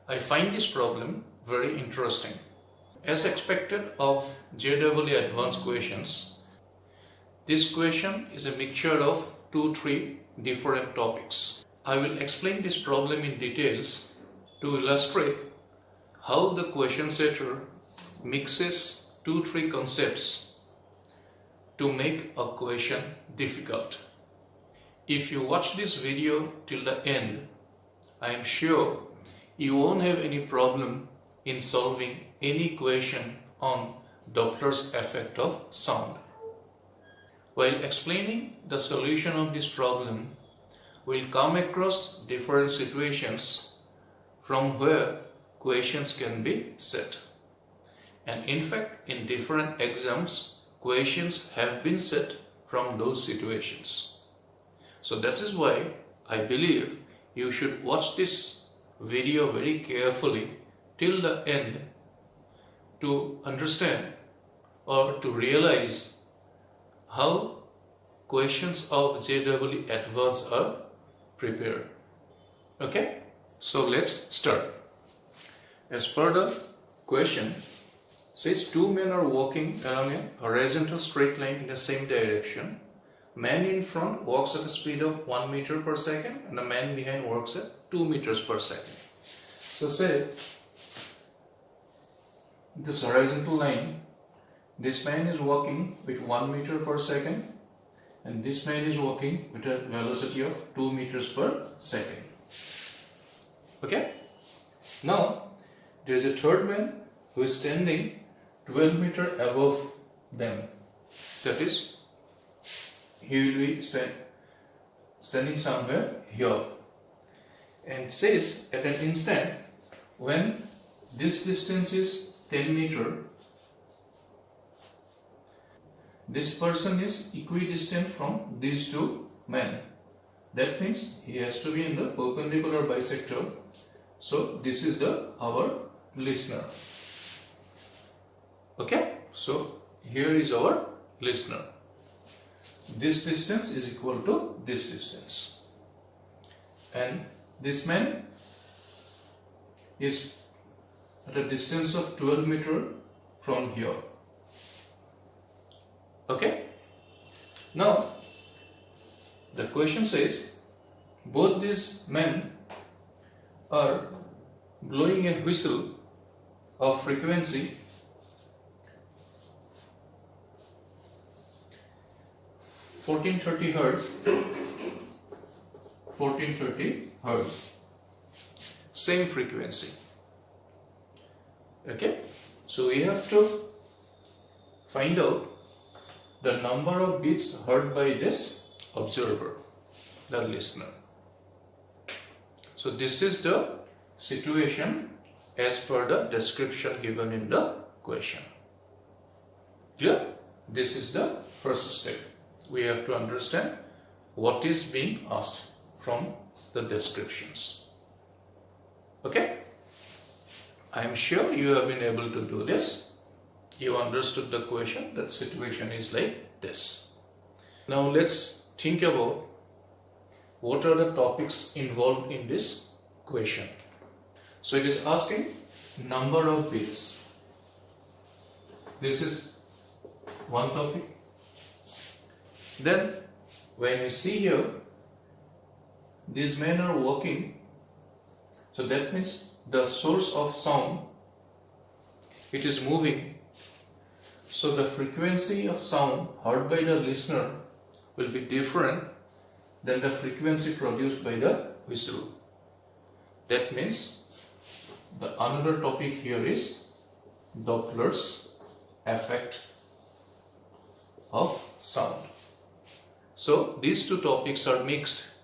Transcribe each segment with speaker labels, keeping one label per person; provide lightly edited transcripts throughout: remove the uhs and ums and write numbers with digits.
Speaker 1: I find this problem very interesting. As expected of JEE advanced questions, this question is a mixture of 2-3 different topics. I will explain this problem in details to illustrate how the question setter mixes 2-3 concepts to make a question difficult. If you watch this video till the end, I am sure you won't have any problem in solving any question on Doppler's effect of sound. While explaining the solution of this problem, we'll come across different situations from where questions can be set. And in fact, in different exams, questions have been set from those situations. So that is why I believe you should watch this video very carefully till the end to understand or to realize how questions of JEE Advanced are prepared. Okay, so let's start. As per the question, says two men are walking along a horizontal straight line in the same direction. Man in front walks at a speed of 1 meter per second and the man behind walks at 2 meters per second. So say this horizontal line, this man is walking with 1 meter per second and this man is walking with a velocity of 2 meters per second. Okay? Now there is a third man who is standing 12 meters above them. That is, he will be standing somewhere here, and says at an instant when this distance is 10 meters, this person is equidistant from these two men. That means he has to be in the perpendicular bisector. So this is our listener. Okay, so here is our listener. This distance is equal to this distance, and this man is at a distance of 12 meters from here. Okay, now the question says both these men are blowing a whistle of frequency 1430 Hertz, 1430 Hertz, same frequency. Okay, so we have to find out the number of beats heard by this observer, the listener. So this is the situation as per the description given in the question. Clear? This is the first step. We have to understand what is being asked from the descriptions. Okay? I am sure you have been able to do this. You understood the question. The situation is like this. Now let's think about what are the topics involved in this question. So it is asking number of bits. This is one topic. Then when we see here, these men are walking, so that means the source of sound, it is moving, so the frequency of sound heard by the listener will be different than the frequency produced by the whistle. That means the another topic here is Doppler's effect of sound. So these two topics are mixed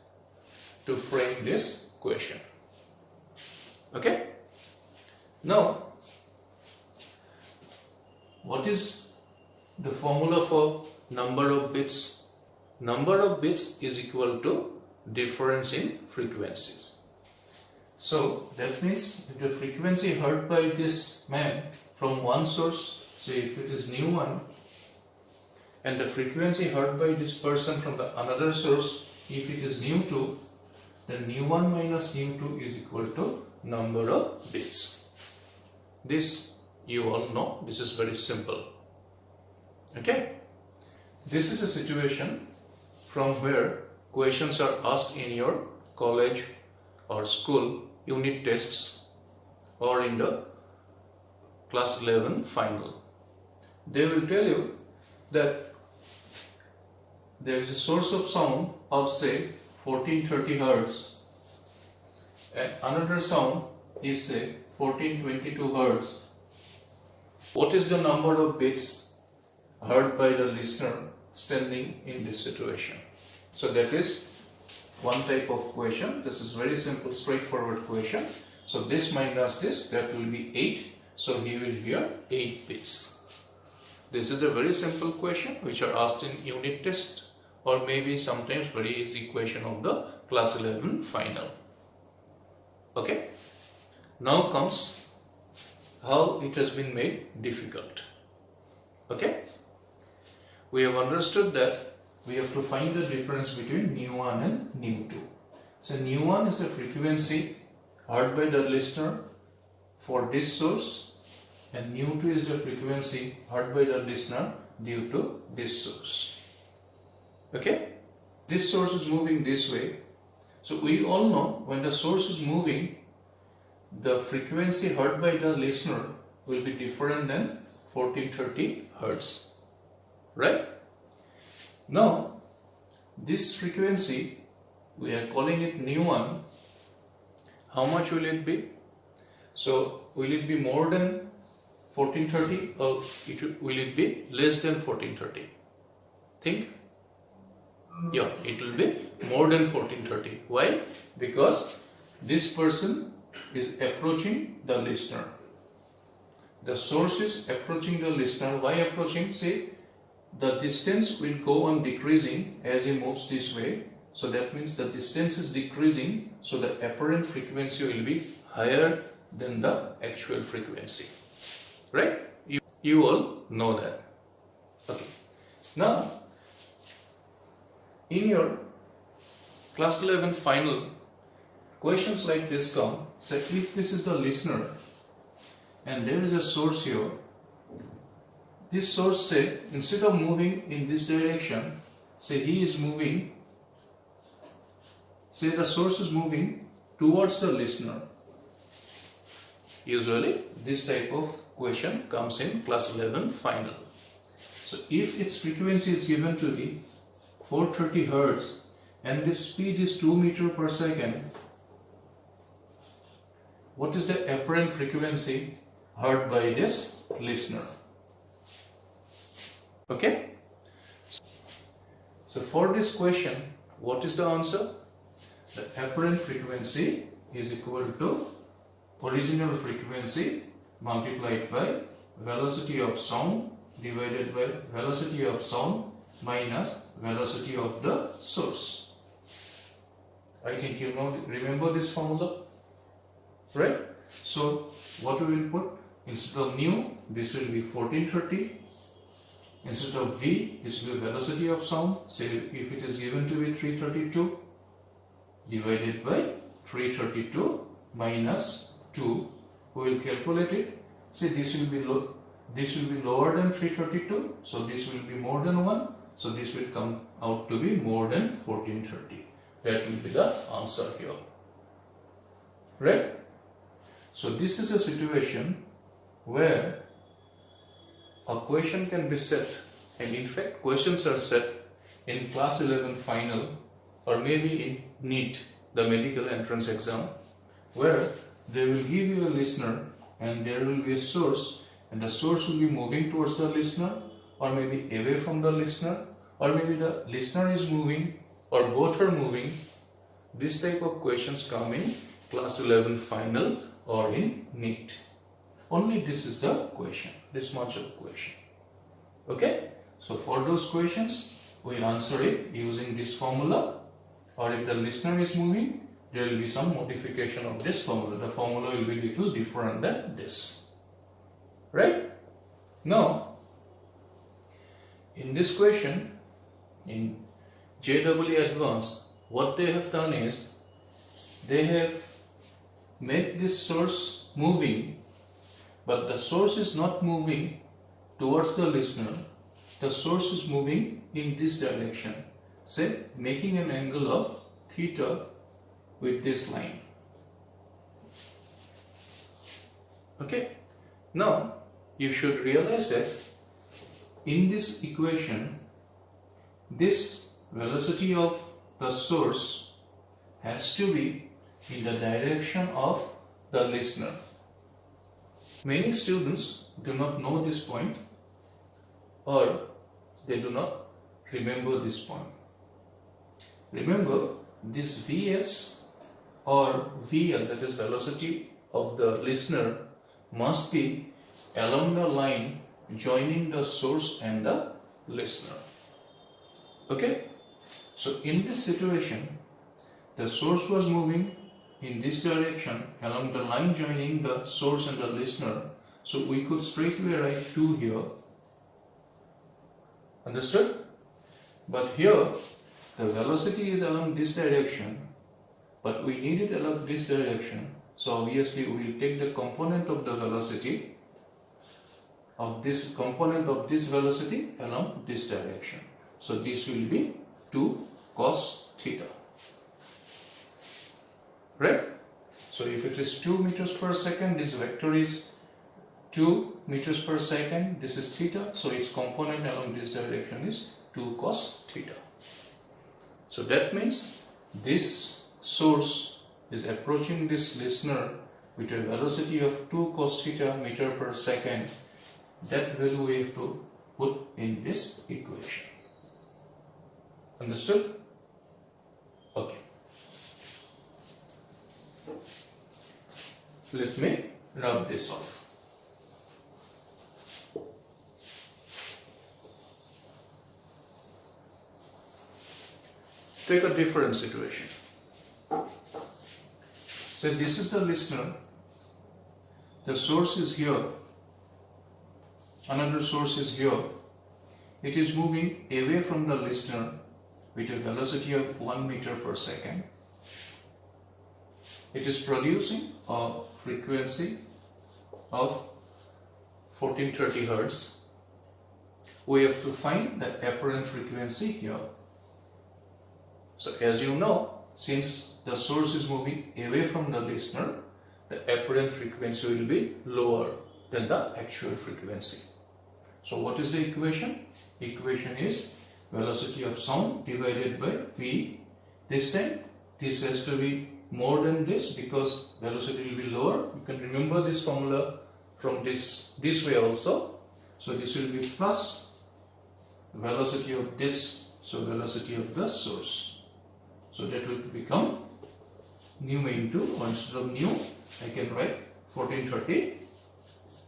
Speaker 1: to frame this question. Okay? Now, what is the formula for number of bits? Number of bits is equal to difference in frequencies. So that means if the frequency heard by this man from one source, say if it is nu 1, and the frequency heard by this person from the another source, if it is nu 2, then nu 1 minus nu 2 is equal to number of bits. This you all know, this is very simple. Okay, this is a situation from where questions are asked in your college or school unit tests or in the class 11 final. They will tell you that there is a source of sound of say 1430 Hz and another sound is say 1422 Hz. What is the number of bits heard by the listener standing in this situation? So that is one type of question. This is very simple, straightforward question. So this minus this, that will be 8. So he will hear 8 bits. This is a very simple question which are asked in unit test or maybe sometimes very easy question of the class 11 final. Okay. Now comes how it has been made difficult. Okay. We have understood that we have to find the difference between nu1 and nu2. So nu1 is the frequency heard by the listener for this source and nu2 is the frequency heard by the listener due to this source. Okay, this source is moving this way. So we all know when the source is moving, the frequency heard by the listener will be different than 1430 Hz. Right? Now, this frequency, we are calling it nu1. How much will it be? So, will it be more than 1430 or will it be less than 1430? Think. Yeah, it will be more than 1430. Why? Because this person is approaching the listener. The source is approaching the listener. Why approaching? See, the distance will go on decreasing as he moves this way. So that means the distance is decreasing. So the apparent frequency will be higher than the actual frequency. Right? You all know that. Okay. Now, in your class 11 final, questions like this come. So if this is the listener and there is a source here, this source say instead of moving in this direction, say he is moving, say the source is moving towards the listener. Usually this type of question comes in class 11 final. So if its frequency is given to be 430 Hz and this speed is 2 meters per second, what is the apparent frequency heard by this listener? Okay? So for this question, what is the answer? The apparent frequency is equal to original frequency multiplied by velocity of sound divided by velocity of sound minus velocity of the source. I think you know, remember this formula, right? So what we will put, instead of nu, this will be 1430. Instead of v, this will be velocity of sound. Say if it is given to be 332 divided by 332 minus 2, we will calculate it. Say this will be lower than 332, so this will be more than 1. So this will come out to be more than 1430. That will be the answer here. Right? So this is a situation where a question can be set, and in fact questions are set in class 11 final or maybe in NEET, the medical entrance exam, where they will give you a listener and there will be a source, and the source will be moving towards the listener or maybe away from the listener, or maybe the listener is moving or both are moving. This type of questions come in class 11 final or in NEET. Only this is the question, this much of question. Okay, so for those questions we answer it using this formula, or if the listener is moving, there will be some modification of this formula. The formula will be little different than this. Right? Now, in this question, in JEE Advanced, what they have done is, they have make this source moving, but the source is not moving towards the listener. The source is moving in this direction, say making an angle of theta with this line. Okay, now you should realize that in this equation, this velocity of the source has to be in the direction of the listener. Many students do not know this point, or they do not remember this point. Remember, this Vs or VL, that is velocity of the listener, must be along the line joining the source and the listener. Okay, so in this situation, the source was moving in this direction along the line joining the source and the listener, so we could straightaway write 2 here. Understood? But here the velocity is along this direction, but we need it along this direction, so obviously we will take the component of the velocity of this component of this velocity along this direction. So this will be 2 cos theta. Right? So if it is 2 meters per second, this vector is 2 meters per second, this is theta, so its component along this direction is 2 cos theta. So that means this source is approaching this listener with a velocity of 2 cos theta meter per second. That value we have to put in this equation. Understood? Okay. Let me rub this off. Take a different situation. Say this is the listener, the source is here, another source is here. It is moving away from the listener with a velocity of 1 meter per second. It is producing a frequency of 1430 Hz. We have to find the apparent frequency here. So as you know, since the source is moving away from the listener, the apparent frequency will be lower than the actual frequency. So what is the equation? Equation is velocity of sound divided by V. This time this has to be more than this because velocity will be lower. You can remember this formula from this way also. So this will be plus velocity of this, so velocity of the source. So that will become nu into, or instead of nu, I can write 1430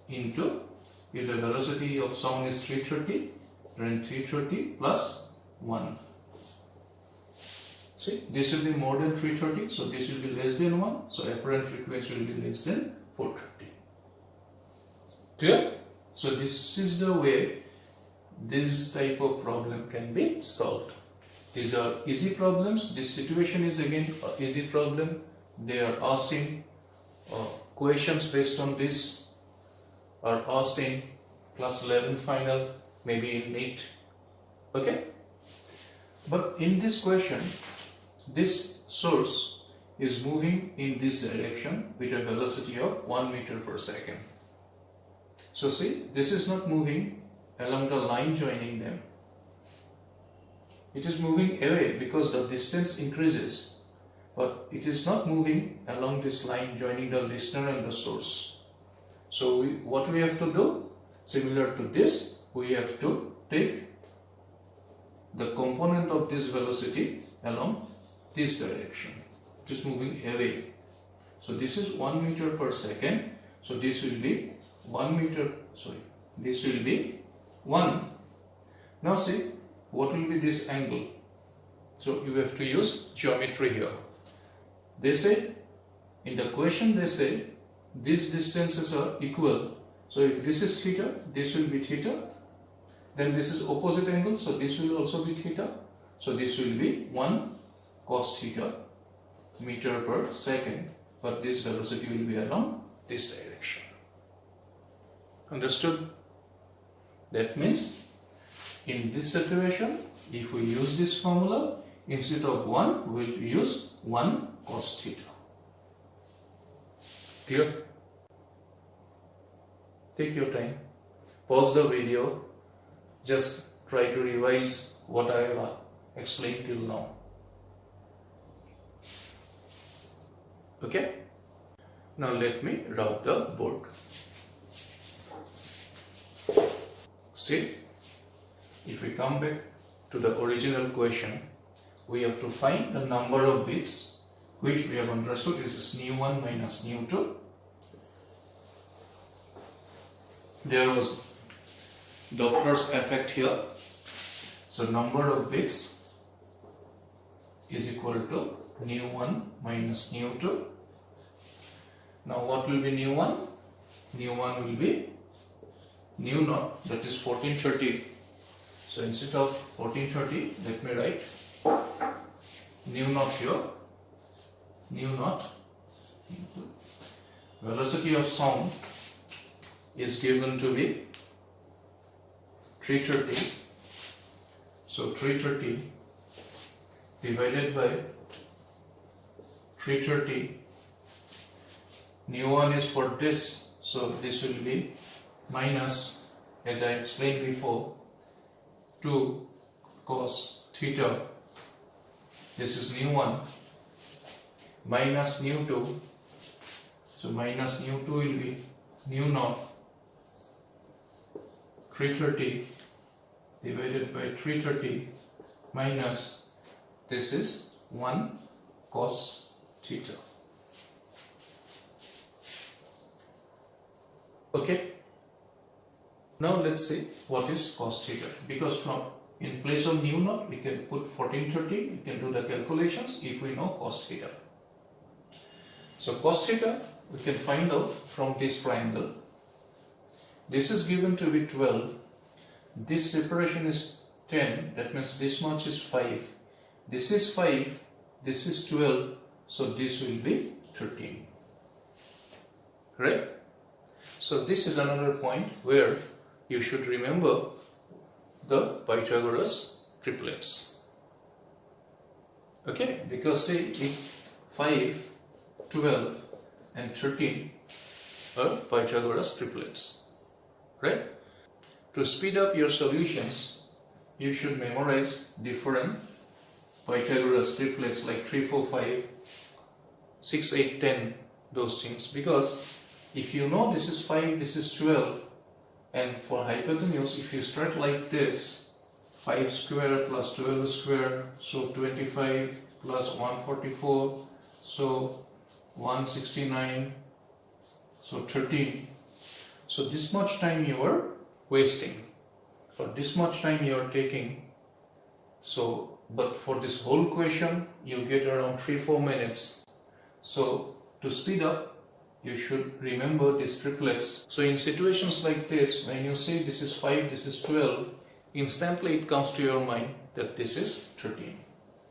Speaker 1: into, if the velocity of sound is 330, then 330 plus 1. See, this will be more than 330, so this will be less than 1, so apparent frequency will be less than 430. Clear? So this is the way this type of problem can be solved. These are easy problems. This situation is again an easy problem. They are asked in questions based on this are asked in class 11 final, maybe in NEET. Okay? But in this question, this source is moving in this direction with a velocity of 1 meter per second. So see, this is not moving along the line joining them. It is moving away because the distance increases, but it is not moving along this line joining the listener and the source. So what we have to do? Similar to this, we have to take the component of this velocity along this direction. It is moving away. So this is 1 meter per second. So this will be 1 meter, this will be 1. Now see, what will be this angle? So you have to use geometry here. They say, in the question they say, these distances are equal. So if this is theta, this will be theta. Then this is opposite angle, so this will also be theta. So this will be 1 cos theta meter per second. but this velocity will be along this direction. Understood? That means in this situation, if we use this formula, instead of 1, we will use 1 cos theta. Clear? Take your time, pause the video, just try to revise what I have explained till now. Okay? Now let me rub the board. See, if we come back to the original question, we have to find the number of bits which we have understood is nu1 minus nu2. There was Doppler's effect here. So number of bits is equal to nu1 minus nu2. Now what will be nu1? Nu1 will be nu0, that is 1430. So instead of 1430, let me write nu0 here. Nu0, velocity of sound is given to be 330. So 330 divided by 330, nu1 is for this, so this will be minus, as I explained before, 2 cos theta, this is nu1, minus nu2, so minus nu2 will be nu0, 330 divided by 330 minus, this is 1 cos theta. Okay, now let's see what is cos theta, because from in place of nu0 we can put 1430, we can do the calculations if we know cos theta. So cos theta we can find out from this triangle. This is given to be 12, this separation is 10, that means this much is 5, this is 5, this is 12, so this will be 13, right? So this is another point where you should remember the Pythagoras triplets. Okay, because say if 5, 12 and 13 are Pythagoras triplets, right? To speed up your solutions, you should memorize different Pythagoras triplets like 3, 4, 5, 6, 8, 10, those things, because if you know this is 5, this is 12, and for hypotenuse, if you start like this, 5 square plus 12 square, so 25 plus 144, so 169, so 13. So this much time you are wasting, or this much time you are taking. So, but for this whole question, you get around 3-4 minutes. So to speed up, you should remember these triplets. So in situations like this, when you say this is 5, this is 12, instantly it comes to your mind that this is 13.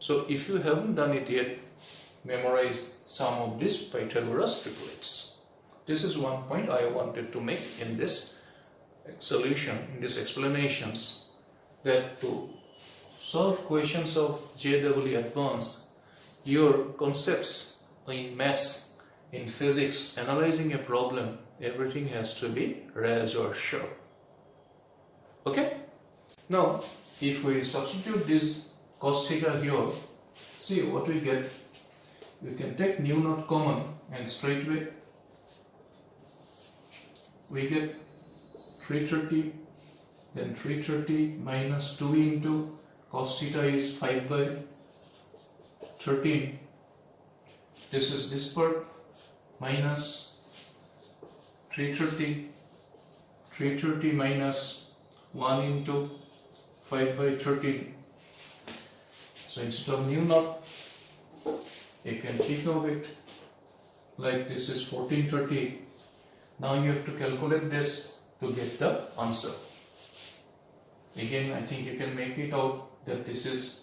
Speaker 1: So if you haven't done it yet, memorize some of these Pythagoras triplets. This is one point I wanted to make in this solution, in these explanations, that to solve questions of JEE Advanced, your concepts in maths, in physics, analyzing a problem, everything has to be razor sharp. Okay? Now, if we substitute this cos theta here, see what we get. We can take nu0 common and straightway we get 330, then 330 minus 2 into cos theta is 5 by 13. This is this part, minus 330 minus 1 into 5 by 13. So instead of nu0, you can think of it like this is 1430. Now you have to calculate this to get the answer. Again, I think you can make it out that this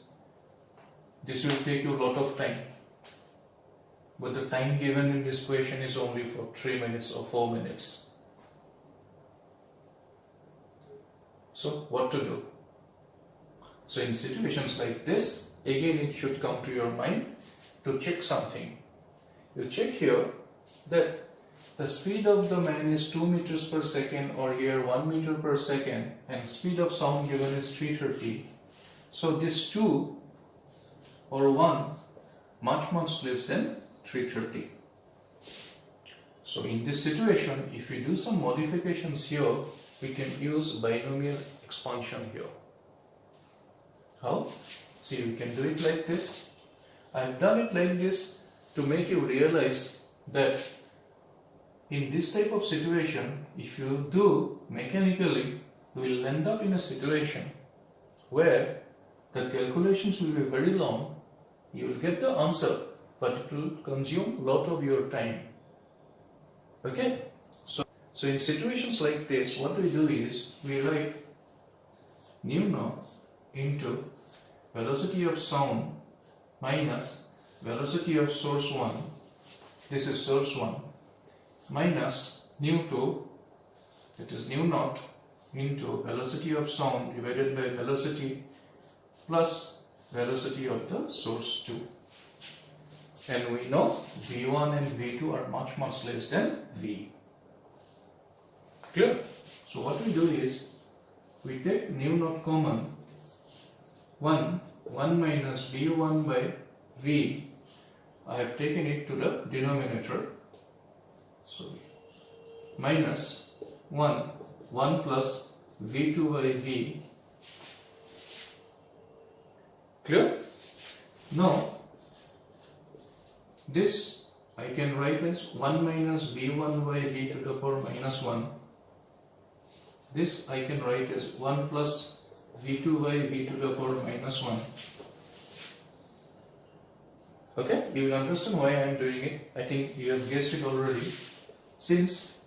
Speaker 1: will take you a lot of time. but the time given in this question is only for 3 minutes or 4 minutes. So what to do? So in situations like this, again it should come to your mind to check something. You check here that the speed of the man is 2 meters per second, or here 1 meter per second, and speed of sound given is 330. So this 2 or 1 much less than 330. So in this situation, if we do some modifications here, we can use binomial expansion here. How? See, we can do it like this. I have done it like this to make you realize that in this type of situation, if you do mechanically, you will end up in a situation where the calculations will be very long. You will get the answer, but it will consume a lot of your time. Okay? So in situations like this, what we do is we write nu naught into velocity of sound minus velocity of source 1. This is source 1. Minus nu 2, that is nu naught, into velocity of sound divided by velocity plus velocity of the source 2. And we know V1 and V2 are much less than V. Clear? So what we do is, we take nu naught common, 1 minus V1 by V. I have taken it to the denominator. So minus 1 plus V2 by V. Clear? Now this I can write as 1 minus V1 by V to the power minus 1. This I can write as 1 plus V2 by V to the power minus 1. Okay, you will understand why I am doing it. I think you have guessed it already. Since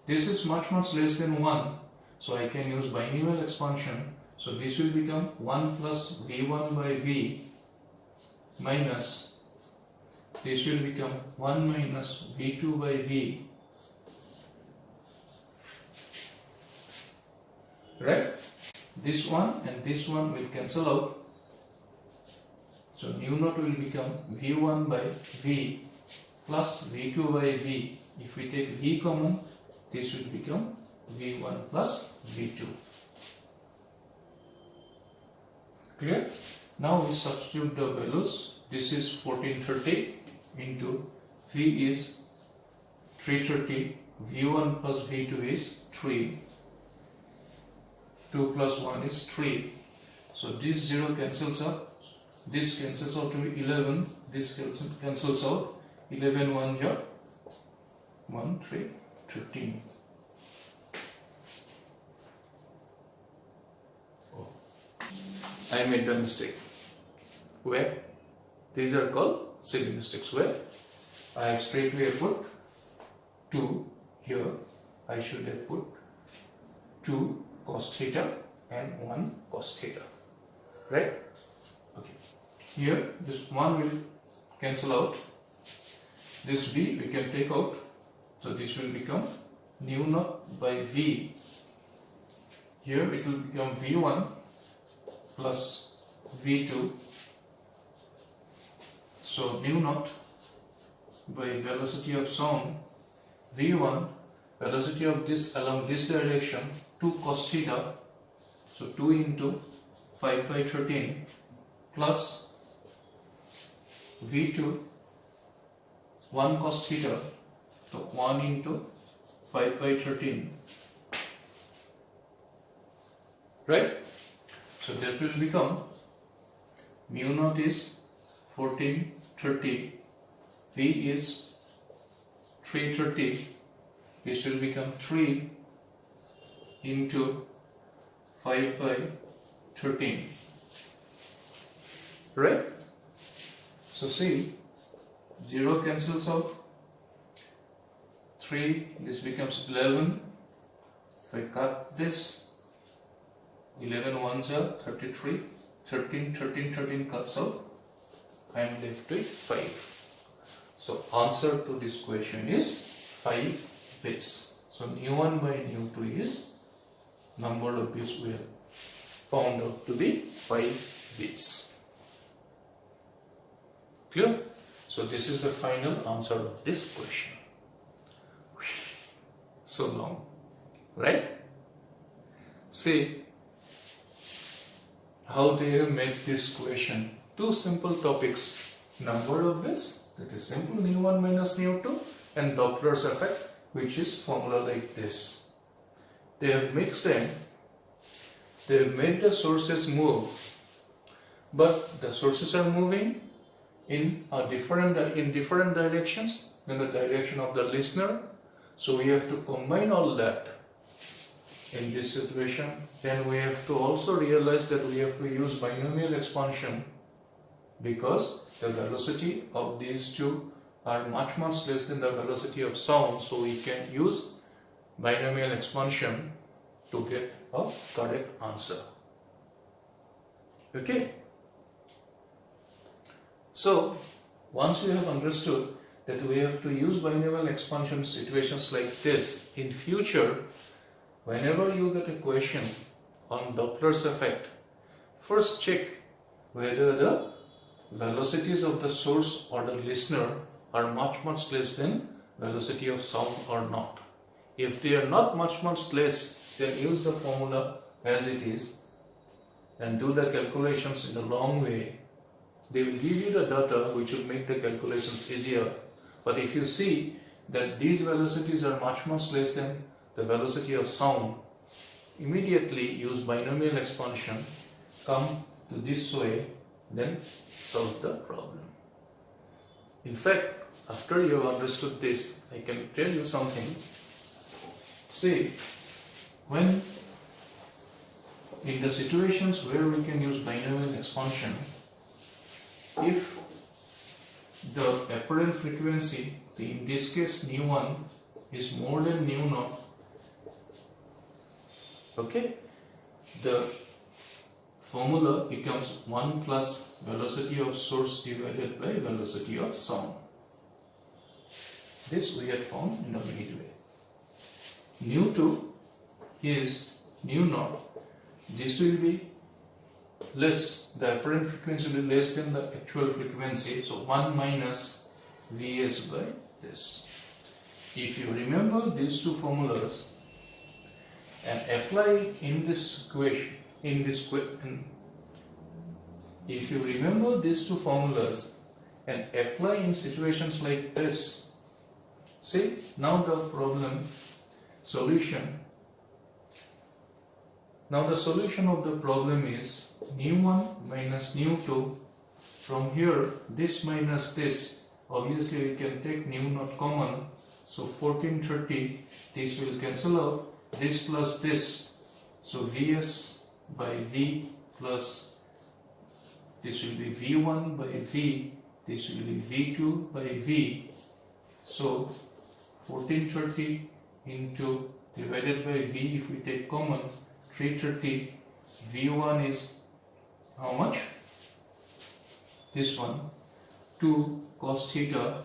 Speaker 1: this is much less than 1, so I can use binomial expansion. So this will become 1 plus V1 by V minus, this will become 1 minus V2 by V. Right? This one and this one will cancel out. So nu naught will become V1 by V plus V2 by V. If we take V common, this will become V1 plus V2. Clear? Now we substitute the values. This is 1430 into V is 330. V1 plus V2 is 3. 2 plus 1 is 3. So this 0 cancels out. This cancels out to 11. This cancels out. 11 1 ja 1 3 13. Oh, I made the mistake. Where? These are called silly mistakes. Where I have straightway put 2 here. I should have put 2 cos theta and 1 cos theta. Right? Okay. Here this 1 will cancel out. This V we can take out. So this will become nu naught by V. Here it will become V1 plus V2. So nu naught by velocity of sound, V1, velocity of this along this direction, 2 cos theta. So 2 into 5 by 13 plus V2, 1 cos theta. So 1 into 5 by 13. Right? So that will become mu naught is 1430. V is 330. This will become 3 into 5 by 13. Right? So see, 0 cancels out. 3, this becomes 11. If I cut this, 11 1s are 33. 13 cuts out. I am left with 5. So answer to this question is 5 bits. So nu1 by nu2 is number of bits we have found out to be 5 bits. Clear? So this is the final answer of this question. So long, right? See how they have made this question. Two simple topics: number of bits, that is simple, nu1 minus nu2, and Doppler's effect, which is formula like this. They have mixed them. They have made the sources move, but the sources are moving in different directions than the direction of the listener. So we have to combine all that in this situation. Then we have to also realize that we have to use binomial expansion, because the velocity of these two are much less than the velocity of sound. So we can use binomial expansion to get a correct answer. Okay. So once you have understood that we have to use binomial expansion in situations like this, in future, whenever you get a question on Doppler's effect, first check whether the velocities of the source or the listener are much less than velocity of sound or not. If they are not much less, then use the formula as it is and do the calculations in the long way. They will give you the data which will make the calculations easier. But if you see that these velocities are much less than the velocity of sound, immediately use binomial expansion, come to this way, then solve the problem. In fact, after you have understood this, I can tell you something. See, when in the situations where we can use binomial expansion, if the apparent frequency, see in this case nu1 is more than nu0, okay, the formula becomes 1 plus velocity of source divided by velocity of sound. This we had found in the midway. Nu2 is nu0. This will be less, the apparent frequency will be less than the actual frequency. So 1 minus Vs by this. If you remember these two formulas and apply in this equation, if you remember these two formulas and apply in situations like this, see now the problem solution. Now the solution of the problem is nu1 minus nu2. From here, this minus this, obviously we can take nu0 common. So 1430, this will cancel out. This plus this. So Vs by V plus this will be V1 by V. This will be V2 by V. So 1430 into divided by V, if we take common, 330. V1 is how much? This one, 2 cos theta,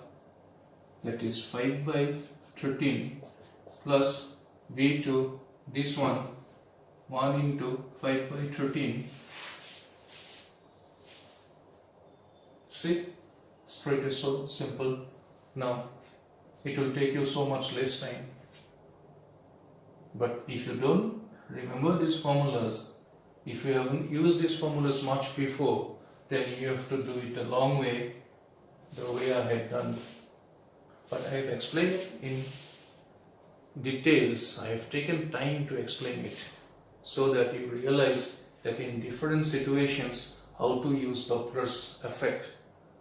Speaker 1: that is 5 by 13, plus V2, this one, 1 into 5 by 13. See, straight is so simple. Now it will take you so much less time. But if you don't remember these formulas, if you haven't used these formulas much before, then you have to do it a long way, the way I had done. But I have explained it in details. I have taken time to explain it so that you realize that in different situations how to use Doppler's effect